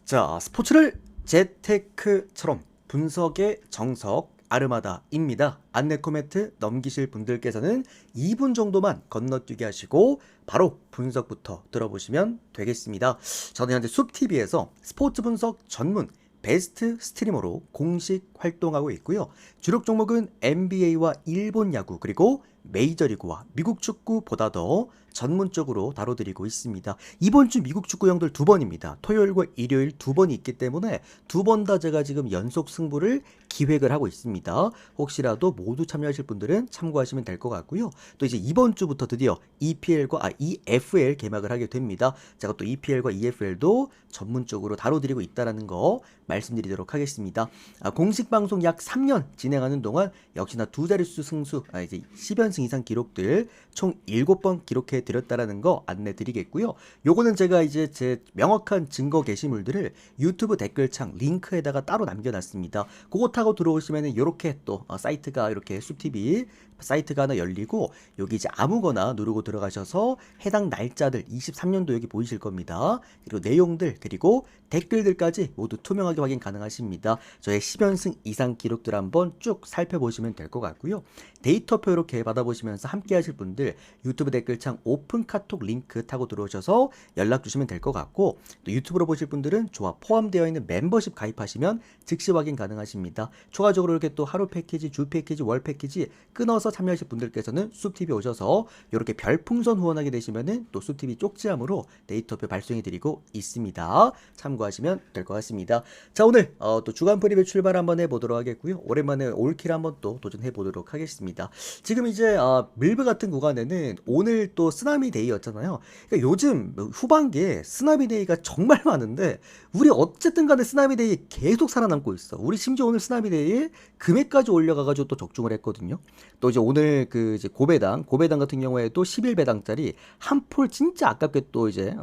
자, 스포츠를 재테크처럼 분석의 정석 아르마다입니다. 안내 코멘트 넘기실 분들께서는 2분 정도만 건너뛰게 하시고 바로 분석부터 들어보시면 되겠습니다. 저는 현재 숲TV에서 스포츠 분석 전문 베스트 스트리머로 공식 활동하고 있고요. 주력 종목은 NBA와 일본 야구 그리고 메이저리그와 미국 축구보다 더 전문적으로 다뤄드리고 있습니다. 이번 주 미국 축구 형들 두 번입니다. 토요일과 일요일 두 번이 있기 때문에 두 번 다 제가 지금 연속 승부를 기획을 하고 있습니다. 혹시라도 모두 참여하실 분들은 참고하시면 될 것 같고요. 또 이제 이번 주부터 드디어 EFL 개막을 하게 됩니다. 제가 또 EPL과 EFL도 전문적으로 다뤄드리고 있다는 거 말씀드리도록 하겠습니다. 공식 방송 약 3년 진행하는 동안 역시나 두 자릿수 승수, 이제 10연승 이상 기록들 총 7번 기록해 드렸다라는 거 안내 드리겠고요. 요거는 제가 이제 제 명확한 증거 게시물들을 유튜브 댓글창 링크에다가 따로 남겨놨습니다. 그거 타고 들어오시면은 이렇게 또 사이트가 이렇게 숲TV 사이트가 하나 열리고 여기 이제 아무거나 누르고 들어가셔서 해당 날짜들 23년도 여기 보이실 겁니다. 그리고 내용들 그리고 댓글들까지 모두 투명하게 확인 가능하십니다. 저의 10연승 이상 기록들 한번 쭉 살펴보시면 될 것 같고요. 데이터표 이렇게 받아보시면서 함께 하실 분들 유튜브 댓글창 오픈 카톡 링크 타고 들어오셔서 연락 주시면 될 것 같고, 또 유튜브로 보실 분들은 조합 포함되어 있는 멤버십 가입하시면 즉시 확인 가능하십니다. 추가적으로 이렇게 또 하루 패키지, 주 패키지, 월 패키지 끊어서 참여하실 분들께서는 숲TV 오셔서 이렇게 별풍선 후원하게 되시면은 또 숲TV 쪽지함으로 데이터표 발송해 드리고 있습니다. 참고하시면 될 것 같습니다. 자, 오늘 또 주간 프리뷰 출발 한번 해보도록 하겠고요. 오랜만에 올킬 한번 또 도전해 보도록 하겠습니다. 지금 이제 밀브 같은 구간에는 오늘 또 쓰나미 데이였잖아요. 그러니까 요즘 후반기에 쓰나미 데이가 정말 많은데 우리 어쨌든 간에 쓰나미 데이 계속 살아남고 있어. 우리 심지어 오늘 쓰나미 데이에 금액까지 올려가가지고 또 적중을 했거든요. 또 이제 오늘 그 이제 고배당 같은 경우에도 11배당짜리 한 폴 진짜 아깝게 또 이제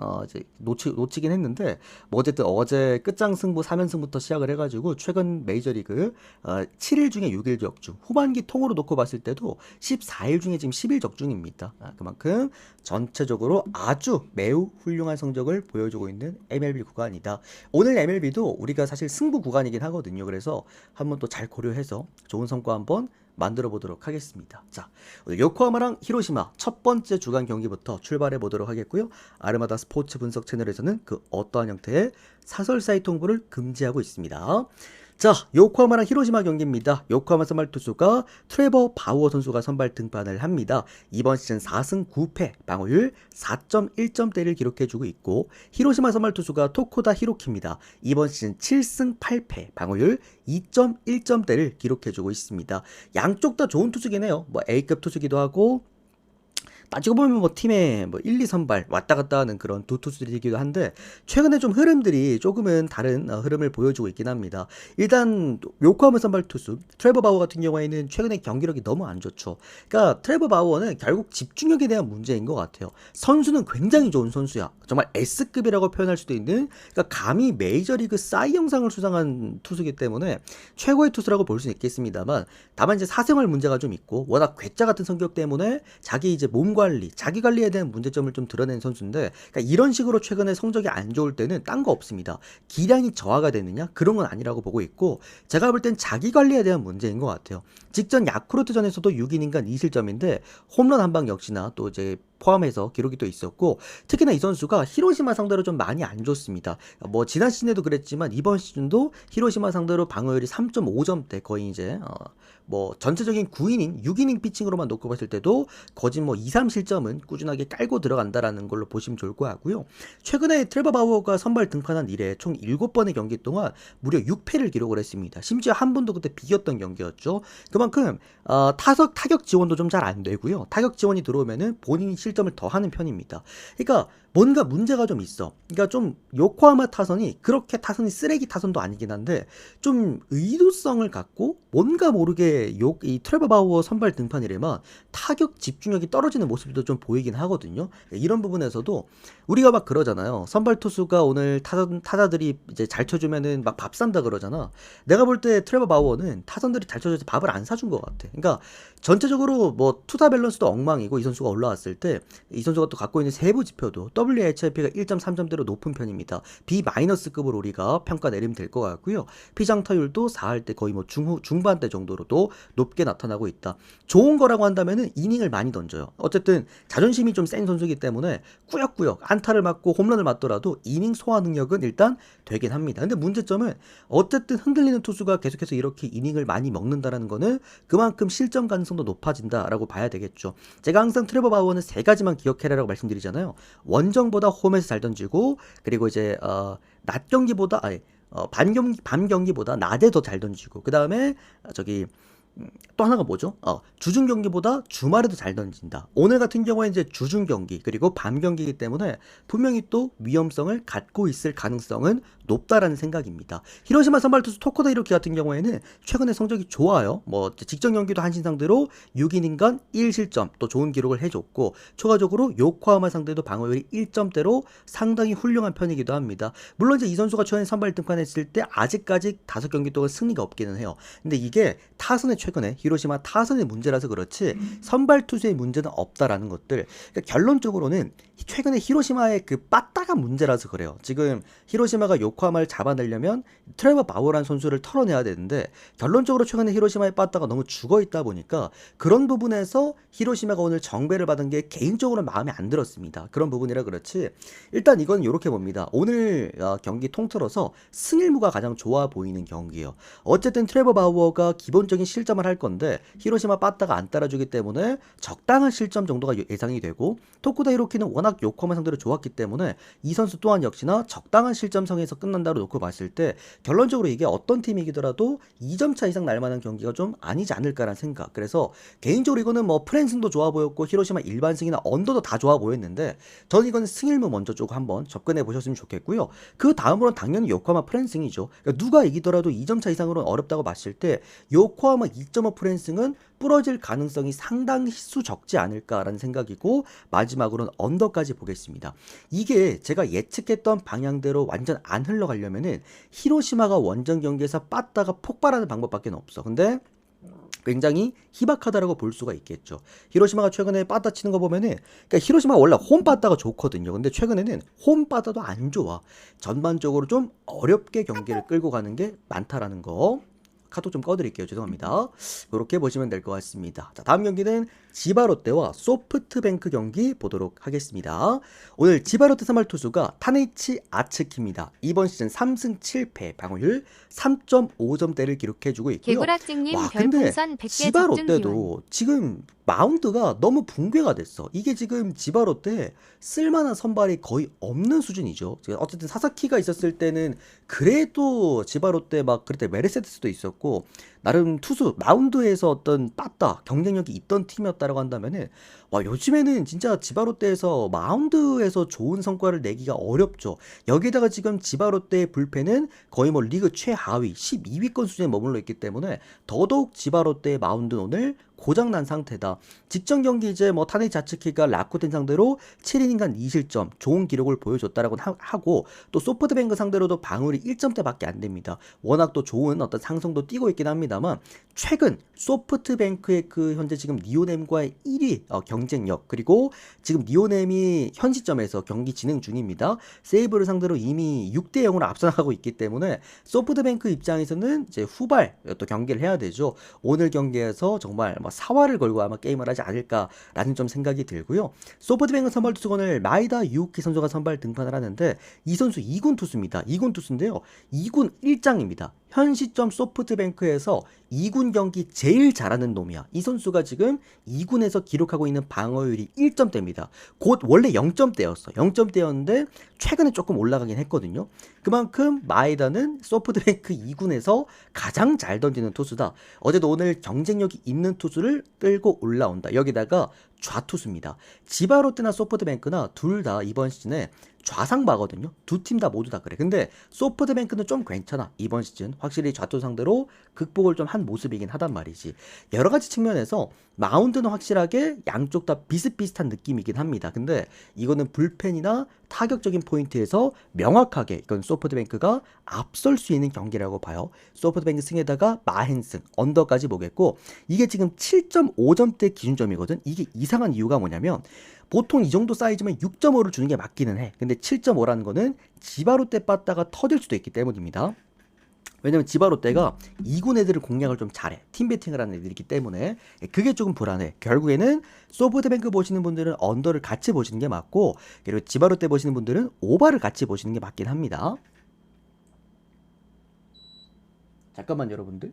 놓치긴 했는데, 뭐 어쨌든 어제 끝장 승부 3연승부터 시작을 해가지고 최근 메이저리그 7일 중에 6일 적중, 후반기 통으로 놓고 봤을 때도 14일 중에 지금 10일 적중입니다. 그만큼 전체적으로 아주 매우 훌륭한 성적을 보여주고 있는 MLB 구간이다. 오늘 MLB도 우리가 사실 승부 구간이긴 하거든요. 그래서 한번 또 잘 고려해서 좋은 성과 한번 만들어 보도록 하겠습니다. 자, 오늘 요코하마랑 히로시마 첫 번째 주간 경기부터 출발해 보도록 하겠고요. 아르마다 스포츠 분석 채널에서는 그 어떠한 형태의 사설 사이트 홍보를 금지하고 있습니다. 자, 요코하마랑 히로시마 경기입니다. 요코하마 선발 투수가 트레버 바우어 선수가 선발 등판을 합니다. 이번 시즌 4승 9패, 방어율 4.1점대를 기록해주고 있고, 히로시마 선발 투수가 토코다 히로키입니다. 이번 시즌 7승 8패, 방어율 2.1점대를 기록해주고 있습니다. 양쪽 다 좋은 투수긴 해요. 뭐 A급 투수기도 하고, 따지고 보면 뭐 팀의 뭐 1, 2 선발 왔다 갔다 하는 그런 두 투수들이기도 한데, 최근에 좀 흐름들이 조금은 다른 흐름을 보여주고 있긴 합니다. 일단 요코하마 선발 투수 트레버 바우어 같은 경우에는 최근에 경기력이 너무 안 좋죠. 그러니까 트레버 바우어는 결국 집중력에 대한 문제인 것 같아요. 선수는 굉장히 좋은 선수야. 정말 S급이라고 표현할 수도 있는, 그러니까 감히 메이저리그 싸이 영상을 수상한 투수기 때문에 최고의 투수라고 볼 수 있겠습니다만, 다만 이제 사생활 문제가 좀 있고 워낙 괴짜 같은 성격 때문에 자기 이제 몸 관리, 자기 관리에 대한 문제점을 좀 드러낸 선수인데, 그러니까 이런 식으로 최근에 성적이 안 좋을 때는 딴 거 없습니다. 기량이 저하가 되느냐? 그런 건 아니라고 보고 있고, 제가 볼 땐 자기 관리에 대한 문제인 것 같아요. 직전 야쿠르트전에서도 6이닝간 2실점인데 홈런 한 방 역시나 또 이제 포함해서 기록이 또 있었고, 특히나 이 선수가 히로시마 상대로 좀 많이 안 좋습니다. 뭐 지난 시즌에도 그랬지만 이번 시즌도 히로시마 상대로 방어율이 3.5점대, 거의 이제 뭐 전체적인 9이닝, 6이닝 피칭으로만 놓고 봤을 때도 거진 뭐 2, 3실점은 꾸준하게 깔고 들어간다라는 걸로 보시면 좋을 것 같고요. 최근에 트레버 바우어가 선발 등판한 이래 총 7번의 경기 동안 무려 6패를 기록을 했습니다. 심지어 한 번도 그때 비겼던 경기였죠. 그만큼 타격 지원도 좀 잘 안 되고요. 타격 지원이 들어오면은 본인이 실점을 더 하는 편입니다. 그러니까 뭔가 문제가 좀 있어. 그러니까 좀 요코하마 타선이 그렇게 타선이 쓰레기 타선도 아니긴 한데 좀 의도성을 갖고 뭔가 모르게 이 트레버 바우어 선발 등판이래만 타격 집중력이 떨어지는 모습도 좀 보이긴 하거든요. 이런 부분에서도 우리가 막 그러잖아요. 선발 투수가 오늘 타자들이 이제 잘 쳐주면은 막 밥 산다 그러잖아. 내가 볼 때 트레버 바우어는 타선들이 잘 쳐줘서 밥을 안 사준 것 같아. 그러니까 전체적으로 뭐 투타 밸런스도 엉망이고, 이 선수가 올라왔을 때 이 선수가 또 갖고 있는 세부 지표도 WHIP가 1.3점대로 높은 편입니다. B-급으로 우리가 평가 내리면 될 것 같고요. 피장타율도 4할 때 거의 뭐 중반대 정도로도 높게 나타나고 있다. 좋은 거라고 한다면은 이닝을 많이 던져요. 어쨌든 자존심이 좀 센 선수이기 때문에 꾸역꾸역 안타를 맞고 홈런을 맞더라도 이닝 소화 능력은 일단 되긴 합니다. 근데 문제점은 어쨌든 흔들리는 투수가 계속해서 이렇게 이닝을 많이 먹는다라는 거는 그만큼 실점 가능성도 높아진다라고 봐야 되겠죠. 제가 항상 트레버 바우어는 세 가지만 기억해라라고 말씀드리잖아요. 원정보다 홈에서 잘 던지고, 그리고 이제 낮 경기보다 밤 경기보다 낮에 더 잘 던지고, 그 다음에 저기 또 하나가 뭐죠? 주중 경기보다 주말에도 잘 던진다. 오늘 같은 경우에 이제 주중 경기 그리고 밤 경기이기 때문에 분명히 또 위험성을 갖고 있을 가능성은 높다라는 생각입니다. 히로시마 선발 투수 토코다 히로키 같은 경우에는 최근에 성적이 좋아요. 뭐 직전 경기도 한신 상대로 6이닝간 1실점 또 좋은 기록을 해줬고, 추가적으로 요코하마 상대도 방어율이 1점대로 상당히 훌륭한 편이기도 합니다. 물론 이제 이 선수가 최근에 선발 등판했을 때 아직까지 5경기 동안 승리가 없기는 해요. 근데 이게 타선의 최근에 히로시마 타선의 문제라서 그렇지 선발 투수의 문제는 없다라는 것들. 그러니까 결론적으로는 최근에 히로시마의 그 빠따가 문제라서 그래요. 지금 히로시마가 요코하마를 잡아내려면 트레버 바우어라는 선수를 털어내야 되는데, 결론적으로 최근에 히로시마의 빠따가 너무 죽어있다 보니까 그런 부분에서 히로시마가 오늘 정배를 받은 게 개인적으로 마음에 안 들었습니다. 그런 부분이라 그렇지 일단 이건 이렇게 봅니다. 오늘 경기 통틀어서 승일무가 가장 좋아 보이는 경기예요. 어쨌든 트레버 바우어가 기본적인 실점을 할 건데 히로시마 빠따가 안 따라주기 때문에 적당한 실점 정도가 예상이 되고, 토쿠다 히로키는 워낙 요코하마 상대로 좋았기 때문에 이 선수 또한 역시나 적당한 실점성에서 끝난다로 놓고 봤을 때 결론적으로 이게 어떤 팀이기더라도 2점 차 이상 날만한 경기가 좀 아니지 않을까라는 생각. 그래서 개인적으로 이거는 뭐 프랜승도 좋아 보였고 히로시마 일반승이나 언더도 다 좋아 보였는데, 저는 이건 승일무 먼저 쭉 한번 접근해 보셨으면 좋겠고요. 그 다음으로는 당연히 요코하마 프랜승이죠. 그러니까 누가 이기더라도 2점 차 이상으로는 어렵다고 봤을 때 요코하마 2.5 프랜승은 부러질 가능성이 상당히 수 적지 않을까라는 생각이고, 마지막으로는 언더까지 보겠습니다. 이게 제가 예측했던 방향대로 완전 안 흘러가려면은 히로시마가 원정 경기에서 빠따가 폭발하는 방법밖에 없어. 근데 굉장히 희박하다라고 볼 수가 있겠죠. 히로시마가 최근에 빠따 치는 거 보면은, 그러니까 히로시마가 원래 홈 빠따가 좋거든요. 근데 최근에는 홈 빠따도 안 좋아. 전반적으로 좀 어렵게 경기를 끌고 가는 게 많다라는 거. 카톡 좀 꺼드릴게요. 죄송합니다. 이렇게 보시면 될 것 같습니다. 자, 다음 경기는 지바롯데와 소프트뱅크 경기 보도록 하겠습니다. 오늘 지바롯데 선발 투수가 타네이치 아츠키입니다. 이번 시즌 3승 7패, 방어율 3.5점대를 기록해주고 있고요. 개구락증님 와, 근데 별풍선 100개 적중 기원. 지바롯데도 지금 마운드가 너무 붕괴가 됐어. 이게 지금 지바롯데 쓸만한 선발이 거의 없는 수준이죠. 어쨌든 사사키가 있었을 때는 그래도 지바롯데 막 그때 메르세데스도 있었고 나름 투수 마운드에서 어떤 빠따 경쟁력이 있던 팀이었다라고 한다면은, 와, 요즘에는 진짜 지바롯데에서 마운드에서 좋은 성과를 내기가 어렵죠. 여기다가 지금 지바롯데의 불펜은 거의 뭐 리그 최하위 12위권 수준에 머물러 있기 때문에 더더욱 지바롯데의 마운드는 오늘 고장난 상태다. 직전 경기 이제 뭐 타네이치 아츠키가 라쿠텐 상대로 7이닝간 2실점 좋은 기록을 보여줬다라고 하고, 또 소프트뱅크 상대로도 방울이 1점대밖에 안 됩니다. 워낙 또 좋은 어떤 상승도 띄고 있긴 합니다만, 최근 소프트뱅크의 그 현재 지금 니오넴과의 1위 경쟁력, 그리고 지금 니오넴이 현 시점에서 경기 진행 중입니다. 세이브를 상대로 이미 6대0으로 앞서나가고 있기 때문에 소프트뱅크 입장에서는 이제 후발 또 경기를 해야 되죠. 오늘 경기에서 정말 사활을 걸고 아마 게임을 하지 않을까라는 좀 생각이 들고요. 소프트뱅크 선발 투수가 오늘 마이다 유우키 선수가 선발 등판을 하는데, 이 선수 2군 투수입니다. 2군 투수인데요. 2군 1장입니다. 현 시점 소프트뱅크에서 2군 경기 제일 잘하는 놈이야. 이 선수가 지금 2군에서 기록하고 있는 방어율이 1점대입니다. 곧 원래 0점대였어. 0점대였는데 최근에 조금 올라가긴 했거든요. 그만큼 마에다는 소프트뱅크 2군에서 가장 잘 던지는 투수다. 어제도 오늘 경쟁력이 있는 투수를 끌고 올라온다. 여기다가 좌투수입니다. 지바롯데나 소프트뱅크나 둘 다 이번 시즌에 좌상바거든요. 두 팀 다 모두 다 그래. 근데 소프트뱅크는 좀 괜찮아. 이번 시즌 확실히 좌투 상대로 극복을 좀 한 모습이긴 하단 말이지. 여러 가지 측면에서 마운드는 확실하게 양쪽 다 비슷비슷한 느낌이긴 합니다. 근데 이거는 불펜이나 타격적인 포인트에서 명확하게 이건 소프트뱅크가 앞설 수 있는 경기라고 봐요. 소프트뱅크 승에다가 마헨승 언더까지 보겠고, 이게 지금 7.5점대 기준점이거든. 이게 이 이상한 이유가 뭐냐면 보통 이 정도 사이즈면 6.5를 주는 게 맞기는 해. 근데 7.5라는 거는 지바롯데 빠따가 터질 수도 있기 때문입니다. 왜냐면 지바롯데가 2군 애들을 공략을 좀 잘해. 팀배팅을 하는 애들이기 때문에 그게 조금 불안해. 결국에는 소프트뱅크 보시는 분들은 언더를 같이 보시는 게 맞고, 그리고 지바롯데 보시는 분들은 오바를 같이 보시는 게 맞긴 합니다. 잠깐만 여러분들.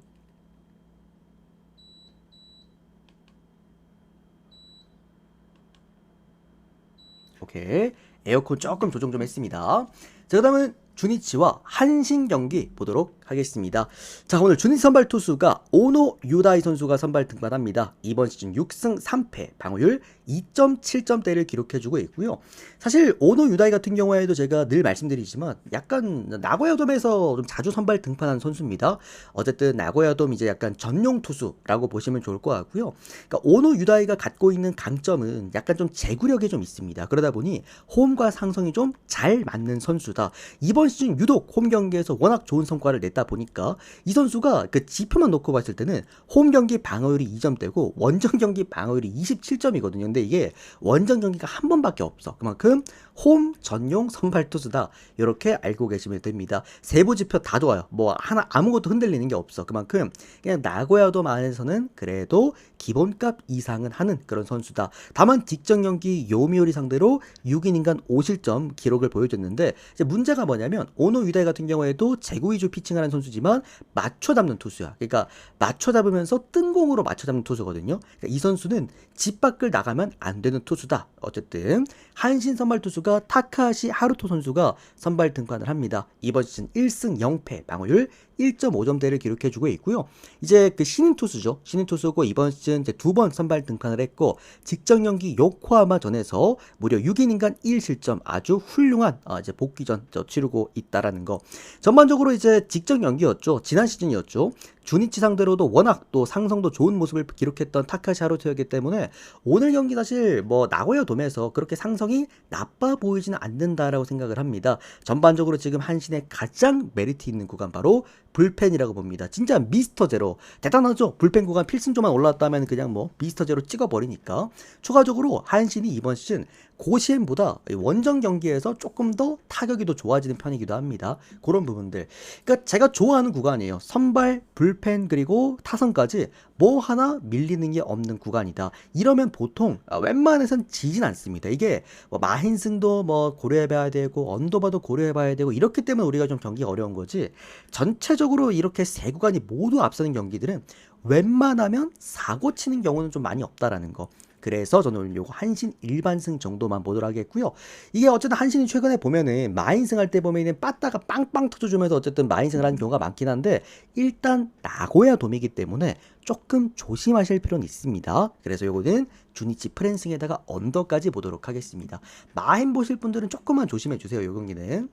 오케이. 에어컨 조금 조정 좀 했습니다. 자, 그 다음은 주니치와 한신 경기 보도록 하겠습니다. 자, 오늘 주니치 선발 투수가 오노 유다이 선수가 선발 등판합니다. 이번 시즌 6승 3패, 방어율 2.7점대를 기록해주고 있고요. 사실 오노 유다이 같은 경우에도 제가 늘 말씀드리지만 약간 나고야돔에서 좀 자주 선발 등판한 선수입니다. 어쨌든 나고야돔 이제 약간 전용 투수라고 보시면 좋을 것 같고요. 그러니까 오노 유다이가 갖고 있는 강점은 약간 좀 제구력이 좀 있습니다. 그러다 보니 홈과 상성이 좀 잘 맞는 선수다. 이번 시즌 유독 홈 경기에서 워낙 좋은 성과를 냈다 보니까 이 선수가 그 지표만 놓고 봤을 때는 홈 경기 방어율이 2점대고 원정 경기 방어율이 27점이거든요. 근데 이게 원정 경기가 한 번밖에 없어. 그만큼 홈 전용 선발 투수다. 이렇게 알고 계시면 됩니다. 세부 지표 다 좋아요. 뭐 하나 아무것도 흔들리는 게 없어. 그만큼 그냥 나고야돔 안에서는 그래도 기본값 이상은 하는 그런 선수다. 다만 직전 경기 요미우리 상대로 6이닝간 5실점 기록을 보여줬는데 이제 문제가 뭐냐면 오노 유다이 같은 경우에도 제구 위주 피칭하는 선수지만 맞춰 잡는 투수야. 그러니까 맞춰 잡으면서 뜬공으로 맞춰 잡는 투수거든요. 그러니까 이 선수는 집 밖을 나가면 안 되는 투수다. 어쨌든 한신 선발 투수가 타카시 하루토 선수가 선발 등판을 합니다. 이번 시즌 1승 0패, 방어율 1.5점대를 기록해주고 있고요. 이제 그 신인 투수죠. 신인 투수고 이번 시즌 이제 2번 선발 등판을 했고 직전 경기 요코하마 전에서 무려 6이닝간 1실점 아주 훌륭한 이제 복귀전 치르고 있다라는 거. 전반적으로 이제 직전 경기였죠. 지난 시즌이었죠. 주니치 상대로도 워낙 또 상성도 좋은 모습을 기록했던 타카시 하루토였기 때문에 오늘 경기 사실 뭐 나고야 돔에서 그렇게 상성이 나빠 보이지는 않는다라고 생각을 합니다. 전반적으로 지금 한신의 가장 메리트 있는 구간 바로 불펜이라고 봅니다. 진짜 미스터 제로 대단하죠. 불펜 구간 필승조만 올라왔다면 그냥 뭐 미스터 제로 찍어버리니까. 추가적으로 한신이 이번 시즌 고시엠보다 원정 경기에서 조금 더 타격이 더 좋아지는 편이기도 합니다. 그런 부분들. 그러니까 제가 좋아하는 구간이에요. 선발, 불펜 그리고 타선까지 뭐 하나 밀리는 게 없는 구간이다. 이러면 보통 웬만해선 지진 않습니다. 이게 뭐 마힌승도 뭐 고려해봐야 되고 언더바도 고려해봐야 되고 이렇기 때문에 우리가 좀 경기가 어려운 거지. 전체적으로 이렇게 세 구간이 모두 앞서는 경기들은 웬만하면 사고 치는 경우는 좀 많이 없다라는 거. 그래서 저는 오늘 요거 한신 일반승 정도만 보도록 하겠고요. 이게 어쨌든 한신이 최근에 보면은 마인승 할 때 보면은 빠따가 빵빵 터져주면서 어쨌든 마인승을 하는 경우가 많긴 한데 일단 나고야 돔이기 때문에 조금 조심하실 필요는 있습니다. 그래서 요거는 주니치 프랜승에다가 언더까지 보도록 하겠습니다. 마인 보실 분들은 조금만 조심해 주세요. 요 경기는.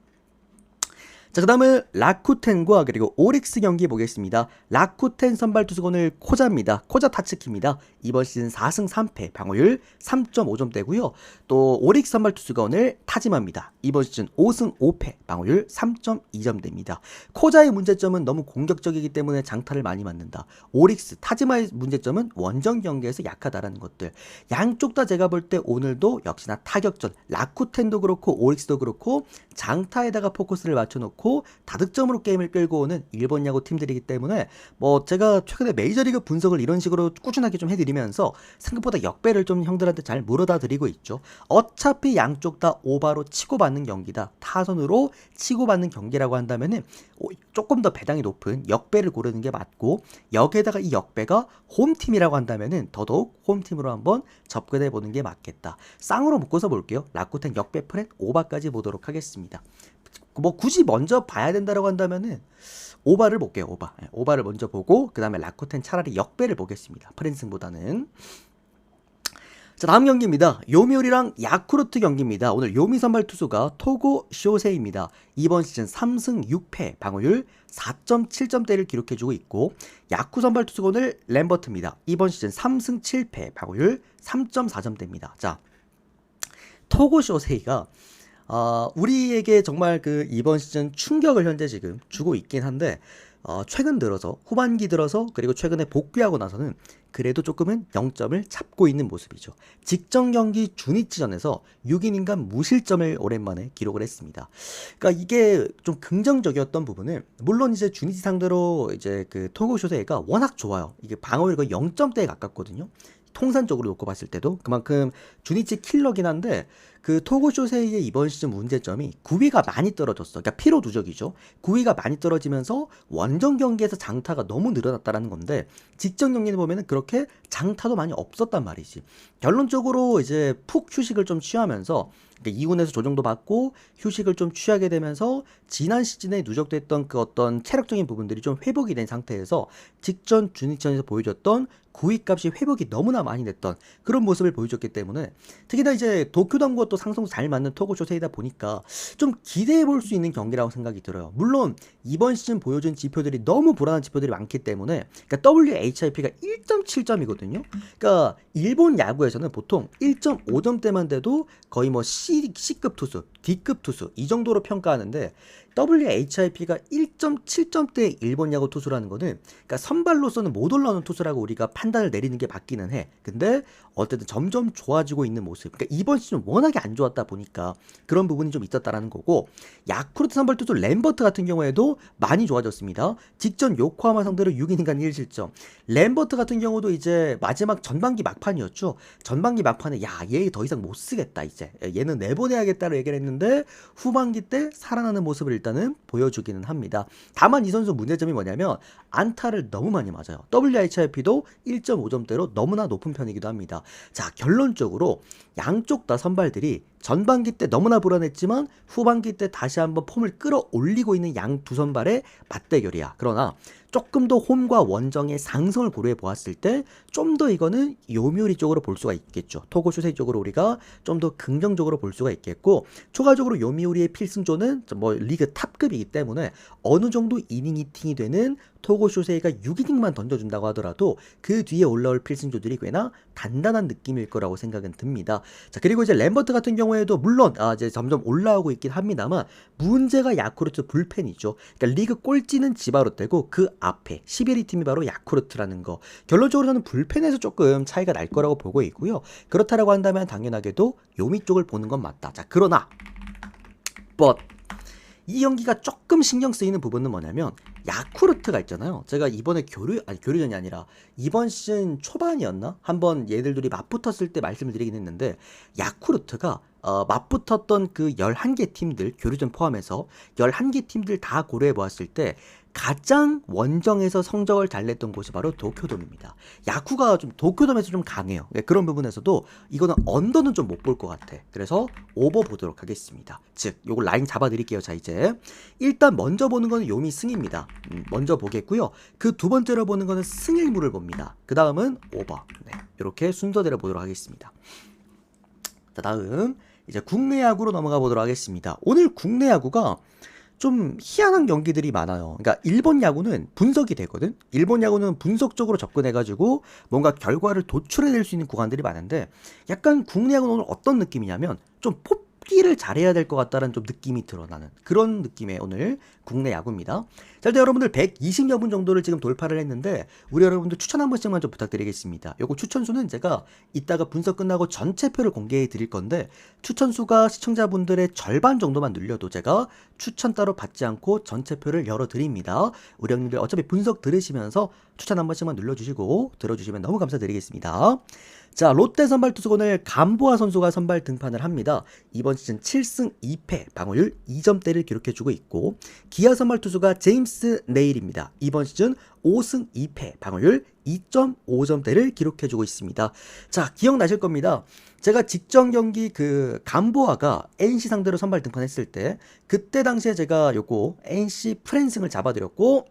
자, 그 다음은 라쿠텐과 그리고 오릭스 경기 보겠습니다. 라쿠텐 선발 투수가 오늘 코자입니다. 코자 타츠키입니다. 이번 시즌 4승 3패, 방어율 3.5점대고요. 또 오릭스 선발 투수가 오늘 타지마입니다. 이번 시즌 5승 5패, 방어율 3.2점대입니다. 코자의 문제점은 너무 공격적이기 때문에 장타를 많이 맞는다. 오릭스, 타지마의 문제점은 원정 경기에서 약하다라는 것들. 양쪽 다 제가 볼 때 오늘도 역시나 타격전, 라쿠텐도 그렇고 오릭스도 그렇고 장타에다가 포커스를 맞춰놓고 다득점으로 게임을 끌고 오는 일본 야구 팀들이기 때문에 뭐 제가 최근에 메이저리그 분석을 이런 식으로 꾸준하게 좀 해드리면서 생각보다 역배를 좀 형들한테 잘 물어다 드리고 있죠. 어차피 양쪽 다 오바로 치고받는 경기다. 타선으로 치고받는 경기라고 한다면은 조금 더 배당이 높은 역배를 고르는 게 맞고, 여기에다가 이 역배가 홈팀이라고 한다면은 더더욱 홈팀으로 한번 접근해 보는 게 맞겠다. 쌍으로 묶어서 볼게요. 라쿠텐 역배 프렌 오바까지 보도록 하겠습니다. 뭐 굳이 먼저 봐야 된다라고 한다면은 오바를 볼게요. 오바를 먼저 보고 그 다음에 라쿠텐 차라리 역배를 보겠습니다. 프랜승보다는. 자, 다음 경기입니다. 요미우리랑 야쿠르트 경기입니다. 오늘 요미 선발 투수가 토고 쇼세이입니다. 이번 시즌 3승 6패, 방어율 4.7점대를 기록해주고 있고, 야쿠 선발 투수가 오늘 램버트입니다. 이번 시즌 3승 7패, 방어율 3.4점대입니다. 자, 토고 쇼세이가 우리에게 정말 그 이번 시즌 충격을 현재 지금 주고 있긴 한데, 최근 들어서 후반기 들어서 그리고 최근에 복귀하고 나서는 그래도 조금은 0점을 잡고 있는 모습이죠. 직전 경기 주니치전에서 6이닝간 무실점을 오랜만에 기록을 했습니다. 그러니까 이게 좀 긍정적이었던 부분은 물론 이제 주니치 상대로 이제 그 토고 쇼세이가 워낙 좋아요. 이게 방어율 거의 0점대에 가깝거든요. 통산적으로 놓고 봤을 때도 그만큼 주니치 킬러긴 한데 그 토고 쇼세이의 이번 시즌 문제점이 구위가 많이 떨어졌어. 그러니까 피로 누적이죠. 구위가 많이 떨어지면서 원정 경기에서 장타가 너무 늘어났다라는 건데 직전 경기를 보면은 그렇게 장타도 많이 없었단 말이지. 결론적으로 이제 푹 휴식을 좀 취하면서 그러니까 2군에서 조정도 받고 휴식을 좀 취하게 되면서 지난 시즌에 누적됐던 그 어떤 체력적인 부분들이 좀 회복이 된 상태에서 직전 주니천에서 보여줬던 구위값이 회복이 너무나 많이 됐던 그런 모습을 보여줬기 때문에 특히나 이제 도쿄담과 또 상성도 잘 맞는 토고쇼세이다 보니까 좀 기대해 볼 수 있는 경기라고 생각이 들어요. 물론 이번 시즌 보여준 지표들이 너무 불안한 지표들이 많기 때문에 그러니까 WHIP가 1.7점이거든요. 그러니까 일본 야구에서는 보통 1.5점대만 돼도 거의 뭐 C급 투수, D급 투수 이 정도로 평가하는데 WHIP가 1.7점대 일본 야구 투수라는 거는 그러니까 선발로서는 못 올라오는 투수라고 우리가 판단을 내리는 게 맞기는 해. 근데 어쨌든 점점 좋아지고 있는 모습. 그러니까 이번 시즌 워낙에 안 좋았다 보니까 그런 부분이 좀 있었다라는 거고 야쿠르트 선발 투수 램버트 같은 경우에도 많이 좋아졌습니다. 직전 요코하마 상대로 6이닝간 1실점. 램버트 같은 경우도 이제 마지막 전반기 막판이었죠. 전반기 막판에 얘 더 이상 못 쓰겠다 이제. 얘는 내보내야겠다고 얘기를 했는데 후반기 때 살아나는 모습을 일단은 보여주기는 합니다. 다만 이 선수 문제점이 뭐냐면 안타를 너무 많이 맞아요. WHIP도 1.5점대로 너무나 높은 편이기도 합니다. 자, 결론적으로 양쪽 다 선발들이 전반기 때 너무나 불안했지만 후반기 때 다시 한번 폼을 끌어올리고 있는 양 두 선발의 맞대결이야. 그러나 조금 더 홈과 원정의 상성을 고려해 보았을 때 좀 더 이거는 요미우리 쪽으로 볼 수가 있겠죠. 토고 슈세이 쪽으로 우리가 좀 더 긍정적으로 볼 수가 있겠고 추가적으로 요미우리의 필승조는 뭐 리그 탑급이기 때문에 어느 정도 이닝 히팅이 되는 토고 쇼세이가 6이닝만 던져준다고 하더라도 그 뒤에 올라올 필승조들이 꽤나 단단한 느낌일 거라고 생각은 듭니다. 자, 그리고 이제 램버트 같은 경우에도 물론 이제 점점 올라오고 있긴 합니다만 문제가 야쿠르트 불펜이죠. 그러니까 리그 꼴찌는 지바로떼고 그 앞에 11위 팀이 바로 야쿠르트라는 거. 결론적으로 저는 불펜에서 조금 차이가 날 거라고 보고 있고요. 그렇다라고 한다면 당연하게도 요미 쪽을 보는 건 맞다. 자, 그러나 이 경기가 조금 신경 쓰이는 부분은 뭐냐면 야쿠르트가 있잖아요. 제가 이번에 교류전이 아니라 이번 시즌 초반이었나? 한번 얘들 둘이 맞붙었을 때 말씀을 드리긴 했는데 야쿠르트가 맞붙었던 그 11개 팀들 교류전 포함해서 11개 팀들 다 고려해 보았을 때 가장 원정에서 성적을 잘 냈던 곳이 바로 도쿄돔입니다. 야쿠가 좀 도쿄돔에서 좀 강해요. 그런 부분에서도 이거는 언더는 좀 못 볼 것 같아. 그래서 오버 보도록 하겠습니다. 즉, 요거 라인 잡아드릴게요. 자, 이제 일단 먼저 보는 거는 요미 승입니다. 먼저 보겠고요. 그 두 번째로 보는 거는 승일무를 봅니다. 그 다음은 오버. 네, 이렇게 순서대로 보도록 하겠습니다. 자, 다음 이제 국내 야구로 넘어가 보도록 하겠습니다. 오늘 국내 야구가 좀 희한한 경기들이 많아요. 그러니까 일본 야구는 분석이 되거든. 일본 야구는 분석적으로 접근해가지고 뭔가 결과를 도출해낼 수 있는 구간들이 많은데 약간 국내 야구는 오늘 어떤 느낌이냐면 좀 뽑기를 잘해야 될 것 같다는 좀 느낌이 드러나는 그런 느낌의 오늘 국내 야구입니다. 자, 일단 여러분들 120여 분 정도를 지금 돌파를 했는데 우리 여러분들 추천 한 번씩만 좀 부탁드리겠습니다. 요거 추천수는 제가 이따가 분석 끝나고 전체표를 공개해 드릴 건데 추천수가 시청자분들의 절반 정도만 늘려도 제가 추천 따로 받지 않고 전체표를 열어드립니다. 우리 형님들 어차피 분석 들으시면서 추천 한 번씩만 눌러주시고 들어주시면 너무 감사드리겠습니다. 자, 롯데 선발 투수 오늘 감보아 선수가 선발 등판을 합니다. 이번 시즌 7승 2패 방어율 2점대를 기록해주고 있고 기아 선발 투수가 제임스 네일입니다. 이번 시즌 5승 2패 방어율 2.5점대를 기록해주고 있습니다. 자, 기억나실 겁니다. 제가 직전 경기 그 감보아가 NC 상대로 선발 등판했을 때 그때 당시에 제가 요거 NC 프랜승을 잡아드렸고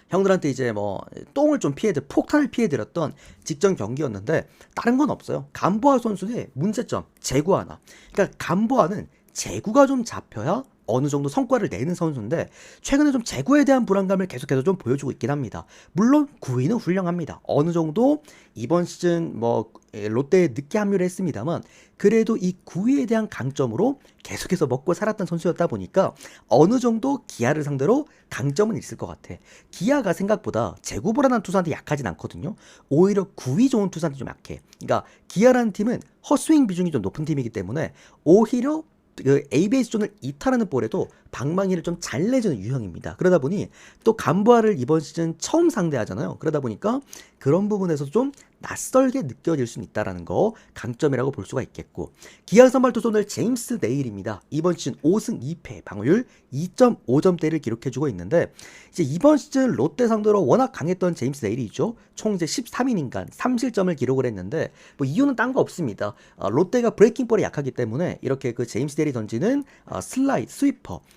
형들한테 이제 뭐 똥을 좀 폭탄을 피해드렸던 직전 경기였는데 다른 건 없어요. 감보아 선수의 문제점 제구 하나. 그러니까 감보아는 제구가 좀 잡혀야 어느 정도 성과를 내는 선수인데 최근에 좀 제구에 대한 불안감을 계속해서 좀 보여주고 있긴 합니다. 물론 9위는 훌륭합니다. 어느 정도 이번 시즌 뭐 롯데에 늦게 합류를 했습니다만 그래도 이 9위에 대한 강점으로 계속해서 먹고 살았던 선수였다 보니까 어느 정도 기아를 상대로 강점은 있을 것 같아. 기아가 생각보다 제구 불안한 투수한테 약하진 않거든요. 오히려 9위 좋은 투수한테 좀 약해. 그러니까 기아라는 팀은 헛스윙 비중이 좀 높은 팀이기 때문에 오히려 그 ABS 존을 이탈하는 볼에도 방망이를 좀 잘 내주는 유형입니다. 그러다 보니 또 감부아를 이번 시즌 처음 상대하잖아요. 그러다 보니까 그런 부분에서 좀 낯설게 느껴질 수 있다는 거 강점이라고 볼 수가 있겠고 기아 선발 투수 오늘 제임스 네일입니다. 이번 시즌 5승 2패 방어율 2.5점대를 기록해주고 있는데 이제 이번 시즌 롯데 상대로 워낙 강했던 제임스 네일이죠. 총 이제 13이닝간 3실점을 기록을 했는데 뭐 이유는 딴 거 없습니다. 롯데가 브레이킹볼이 약하기 때문에 이렇게 그 제임스 네일이 던지는 슬라이드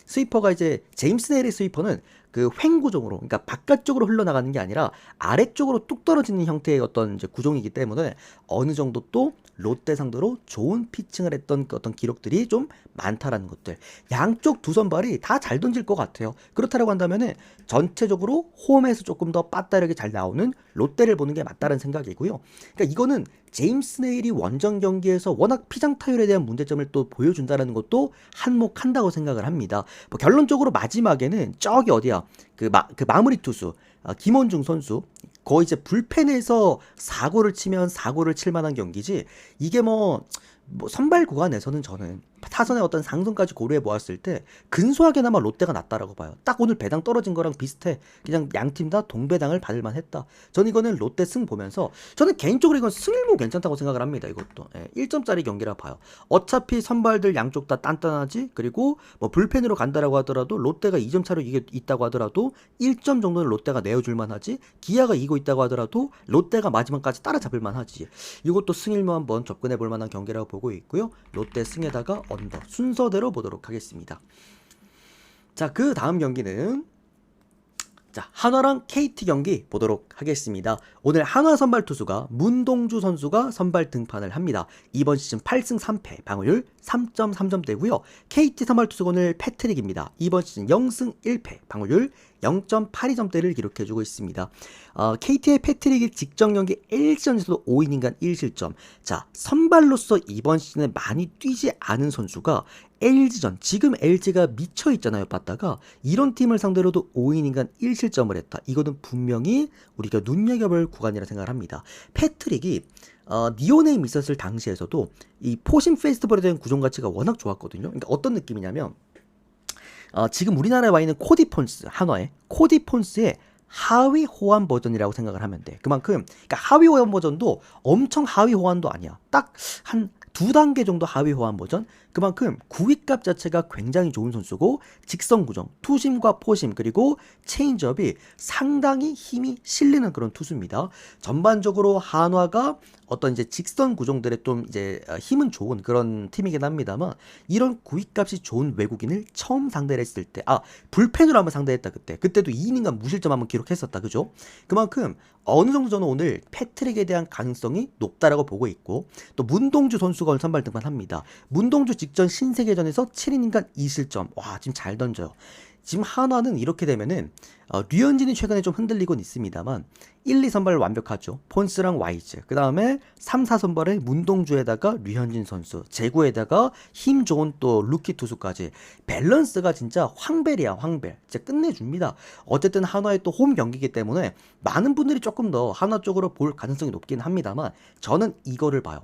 스위퍼가 이제 제임스 네일의 스위퍼는 그 횡구종으로 그러니까 바깥쪽으로 흘러나가는 게 아니라 아래쪽으로 뚝 떨어지는 형태의 어떤 이제 구종이기 때문에 어느 정도 또 롯데 상대로 좋은 피칭을 했던 그 어떤 기록들이 좀 많다라는 것들. 양쪽 두 선발이 다 잘 던질 것 같아요. 그렇다라고 한다면은 전체적으로 홈에서 조금 더 빠따르게 잘 나오는 롯데를 보는 게 맞다는 생각이고요. 그러니까 이거는 제임스 네일이 원정 경기에서 워낙 피장 타율에 대한 문제점을 또 보여준다는 것도 한몫한다고 생각을 합니다. 뭐 결론적으로 마지막에는 저기 어디야 그 마무리 투수 김원중 선수 거의 이제 불펜에서 사고를 치면 사고를 칠 만한 경기지 이게 뭐 선발 구간에서는 저는 타선의 어떤 상승까지 고려해 보았을 때 근소하게나마 롯데가 낫다라고 봐요. 딱 오늘 배당 떨어진 거랑 비슷해. 그냥 양팀 다 동배당을 받을 만했다. 저는 이거는 롯데 승 보면서 저는 개인적으로 이건 승일무 괜찮다고 생각을 합니다. 이것도 1점짜리 경기라 봐요. 어차피 선발들 양쪽 다 단단하지. 그리고 뭐 불펜으로 간다라고 하더라도 롯데가 2점 차로 이게 있다고 하더라도 1점 정도는 롯데가 내어줄 만하지. 기아가 이기고 있다고 하더라도 롯데가 마지막까지 따라잡을 만하지. 이것도 승일무 한번 접근해 볼 만한 경기라고 보고 있고요. 롯데 승에다가 언더 순서대로 보도록 하겠습니다. 자, 그 다음 경기는 한화랑 KT 경기 보도록 하겠습니다. 오늘 한화 선발 투수가 문동주 선수가 선발 등판을 합니다. 이번 시즌 8승 3패 방어율 3.3점대고요. KT 선발 투수가 오늘 패트릭입니다. 이번 시즌 0승 1패 방어율 0.82점대를 기록해주고 있습니다. KT의 패트릭이 직전 경기 LG전에서도 5이닝간 1실점. 자, 선발로서 이번 시즌에 많이 뛰지 않은 선수가 LG전, 지금 LG가 미쳐있잖아요, 봤다가. 이런 팀을 상대로도 5이닝간 1실점을 했다. 이거는 분명히 우리가 눈여겨볼 구간이라 생각을 합니다. 패트릭이 니오네임 있었을 당시에서도 이 포심 페스티벌에 대한 구종 가치가 워낙 좋았거든요. 그러니까 어떤 느낌이냐면 지금 우리나라에 와 있는 코디폰스, 한화의 코디폰스의 하위 호환 버전이라고 생각을 하면 돼. 그만큼 그러니까 하위 호환 버전도 엄청 하위 호환도 아니야. 딱 한 2단계 정도 하위 호환 버전. 그만큼 구위값 자체가 굉장히 좋은 선수고 직선 구종, 투심과 포심 그리고 체인지업이 상당히 힘이 실리는 그런 투수입니다. 전반적으로 한화가 어떤 이제 직선 구종들의 좀 이제 힘은 좋은 그런 팀이긴 합니다만 이런 구위값이 좋은 외국인을 처음 상대를 했을 때 불펜으로 한번 상대했다 그때도 2이닝간 무실점 한번 기록했었다 그죠? 그만큼 어느 정도 저는 오늘 패트릭에 대한 가능성이 높다라고 보고 있고 또 문동주 선수가 오늘 선발 등판합니다. 문동주 직전 신세계전에서 7이닝간 2실점. 와, 지금 잘 던져요. 지금 한화는 이렇게 되면은 류현진이 최근에 좀 흔들리곤 있습니다만 1, 2 선발 완벽하죠. 폰스랑 와이즈. 그 다음에 3, 4 선발에 문동주에다가 류현진 선수, 제구에다가 힘 좋은 또 루키 투수까지 밸런스가 진짜 황벨이야, 황벨. 진짜 끝내줍니다. 어쨌든 한화의 또 홈 경기이기 때문에 많은 분들이 조금 더 한화 쪽으로 볼 가능성이 높긴 합니다만 저는 이거를 봐요.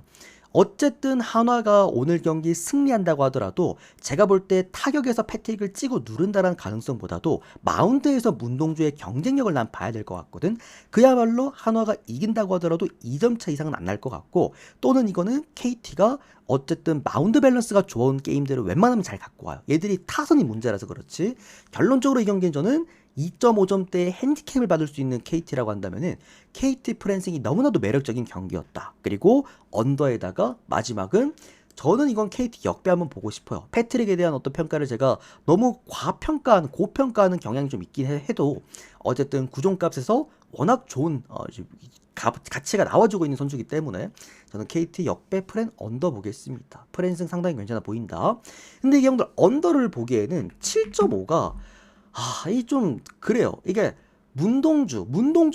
어쨌든 한화가 오늘 경기 승리한다고 하더라도 제가 볼 때 타격에서 패트릭을 찍어 누른다는 가능성보다도 마운드에서 문동주의 경쟁력을 난 봐야 될 것 같거든. 그야말로 한화가 이긴다고 하더라도 2점 차 이상은 안 날 것 같고 또는 이거는 KT가 어쨌든 마운드 밸런스가 좋은 게임들을 웬만하면 잘 갖고 와요. 얘들이 타선이 문제라서 그렇지. 결론적으로 이 경기는 저는 2.5점대의 핸디캡을 받을 수 있는 KT라고 한다면은 KT 프랜싱이 너무나도 매력적인 경기였다. 그리고 언더에다가 마지막은 저는 이건 KT 역배 한번 보고 싶어요. 패트릭에 대한 어떤 평가를 제가 너무 고평가하는 경향이 좀 있긴 해도 어쨌든 구종값에서 워낙 좋은 가치가 나와주고 있는 선수이기 때문에 저는 KT 역배 프렌 언더 보겠습니다. 프렌승 상당히 괜찮아 보인다. 근데 이게 형들 언더를 보기에는 7.5가 이 좀 그래요. 이게 문동주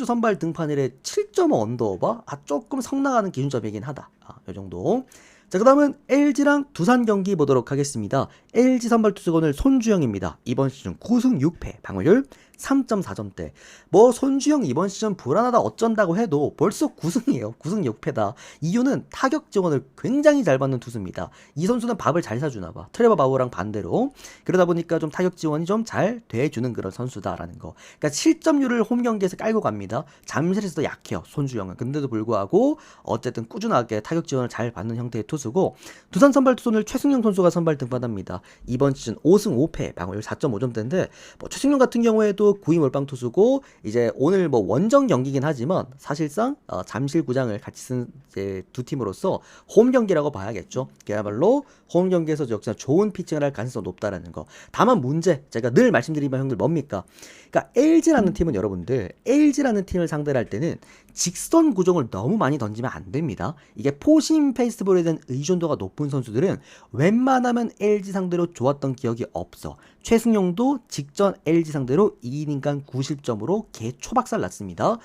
선발 등판일에 7.5 언더바 조금 성나가는 기준점이긴 하다. 요 정도. 자, 그 다음은 LG랑 두산 경기 보도록 하겠습니다. LG 선발 투수 오늘 손주영입니다. 이번 시즌 9승 6패, 방어율 3.4점대. 뭐 손주영 이번 시즌 불안하다 어쩐다고 해도 벌써 9승이에요. 9승 6패다. 이유는 타격 지원을 굉장히 잘 받는 투수입니다. 이 선수는 밥을 잘 사주나 봐. 트레버 바우어랑 반대로. 그러다 보니까 좀 타격 지원이 좀 잘 돼주는 그런 선수다라는 거. 그러니까 실점률을 홈 경기에서 깔고 갑니다. 잠실에서도 약해요. 손주영은. 근데도 불구하고 어쨌든 꾸준하게 타격 지원을 잘 받는 형태의 투수고, 두산 선발 투수 오늘 최승용 선수가 선발 등판합니다. 이번 시즌 5승 5패, 방어율 4.5점대인데 뭐 최승용 같은 경우에도 9위 몰빵 투수고, 이제 오늘 뭐 원정 경기긴 하지만 사실상 잠실구장을 같이 쓴 이제 두 팀으로서 홈 경기라고 봐야겠죠. 그야말로 홈 경기에서 역시나 좋은 피칭을 할 가능성이 높다라는 거. 다만 문제, 제가 늘 말씀드리면 형들 뭡니까? 그러니까 LG라는 팀은 여러분들, LG라는 팀을 상대로 할 때는 직선 구종을 너무 많이 던지면 안 됩니다. 이게 포심 페이스볼에 대한 의존도가 높은 선수들은 웬만하면 LG 상대로 좋았던 기억이 없어. 최승용도 직전 LG 상대로 2이닝간 90점으로 개초박살 났습니다.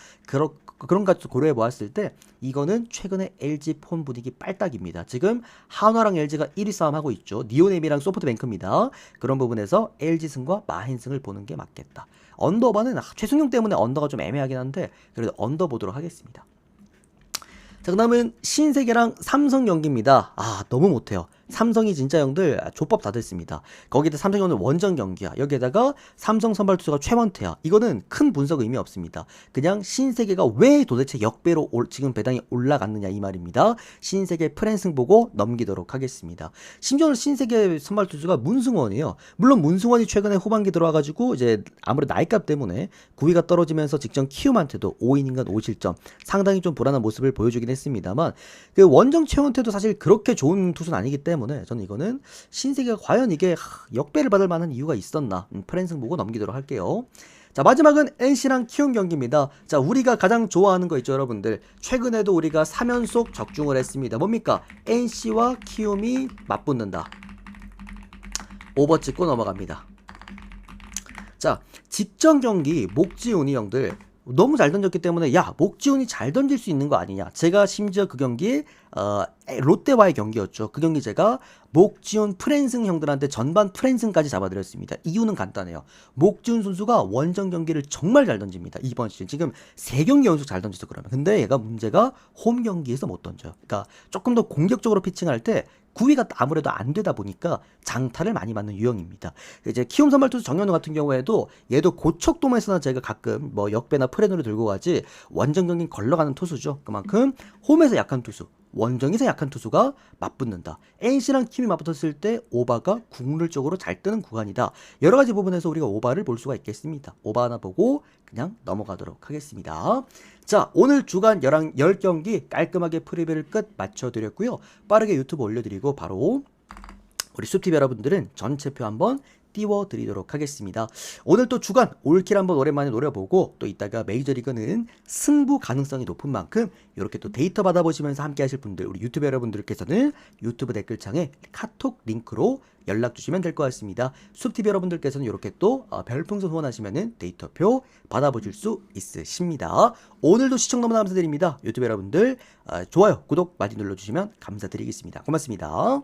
그런 것도 고려해 보았을 때 이거는 최근에 LG 폼 분위기 빨딱입니다. 지금 한화랑 LG가 1위 싸움하고 있죠. 니오네미랑 소프트뱅크입니다. 그런 부분에서 LG 승과 마힌승을 보는 게 맞겠다. 언더바는 최승용 때문에 언더가 좀 애매하긴 한데 그래도 언더 보도록 하겠습니다. 자, 그 다음은 신세계랑 삼성 경기입니다. 너무 못해요. 삼성이 진짜 형들 족밥 다 됐습니다. 거기다 삼성이 오늘 원정 경기야. 여기에다가 삼성 선발 투수가 최원태야. 이거는 큰 분석 의미 없습니다. 그냥 신세계가 왜 도대체 역배로 지금 배당이 올라갔느냐 이 말입니다. 신세계 프랜승 보고 넘기도록 하겠습니다. 심지어 신세계 선발 투수가 문승원이에요. 물론 문승원이 최근에 후반기 들어와가지고 이제 아무래도 나이값 때문에 9위가 떨어지면서 직전 키움한테도 5이닝간 5실점 상당히 좀 불안한 모습을 보여주긴 했습니다만, 그 원정 최원태도 사실 그렇게 좋은 투수는 아니기 때문에 저는 이거는 신세계가 과연 이게 역배를 받을 만한 이유가 있었나, 프랜승 보고 넘기도록 할게요. 자, 마지막은 NC랑 키움 경기입니다. 자, 우리가 가장 좋아하는 거 있죠, 여러분들. 최근에도 우리가 3연속 적중을 했습니다. 뭡니까? NC와 키움이 맞붙는다. 오버 찍고 넘어갑니다. 자, 직전 경기 목지훈이 형들 너무 잘 던졌기 때문에 목지훈이 잘 던질 수 있는 거 아니냐. 제가 심지어 그 경기 롯데와의 경기였죠. 그 경기 제가 목지훈 프랜승 형들한테 전반 프랜승까지 잡아드렸습니다. 이유는 간단해요. 목지훈 선수가 원정 경기를 정말 잘 던집니다. 이번 시즌 지금 3경기 연속 잘 던져서 그러면. 근데 얘가 문제가 홈 경기에서 못 던져요. 그러니까 조금 더 공격적으로 피칭할 때 9위가 아무래도 안 되다 보니까 장타를 많이 맞는 유형입니다. 이제 키움 선발 투수 정현우 같은 경우에도 얘도 고척돔에서나 제가 가끔 뭐 역배나 프레노를 들고 가지 원정 경기 걸러가는 투수죠. 그만큼 홈에서 약한 투수, 원정에서 약한 투수가 맞붙는다. NC랑 키움이 맞붙었을 때 오바가 국룰적으로 잘 뜨는 구간이다. 여러 가지 부분에서 우리가 오바를 볼 수가 있겠습니다. 오바 하나 보고 그냥 넘어가도록 하겠습니다. 자, 오늘 주간 10경기 깔끔하게 프리뷰를 끝 맞춰드렸고요. 빠르게 유튜브 올려드리고 바로 우리 숲TV 여러분들은 전체표 한번 띄워드리도록 하겠습니다. 오늘 또 주간 올킬 한번 오랜만에 노려보고, 또 이따가 메이저리그는 승부 가능성이 높은 만큼 이렇게 또 데이터 받아보시면서 함께 하실 분들, 우리 유튜브 여러분들께서는 유튜브 댓글창에 카톡 링크로 연락 주시면 될 것 같습니다. 숲TV 여러분들께서는 이렇게 또 별풍선 후원하시면은 데이터표 받아보실 수 있으십니다. 오늘도 시청 너무나 감사드립니다. 유튜브 여러분들 좋아요, 구독 많이 눌러주시면 감사드리겠습니다. 고맙습니다.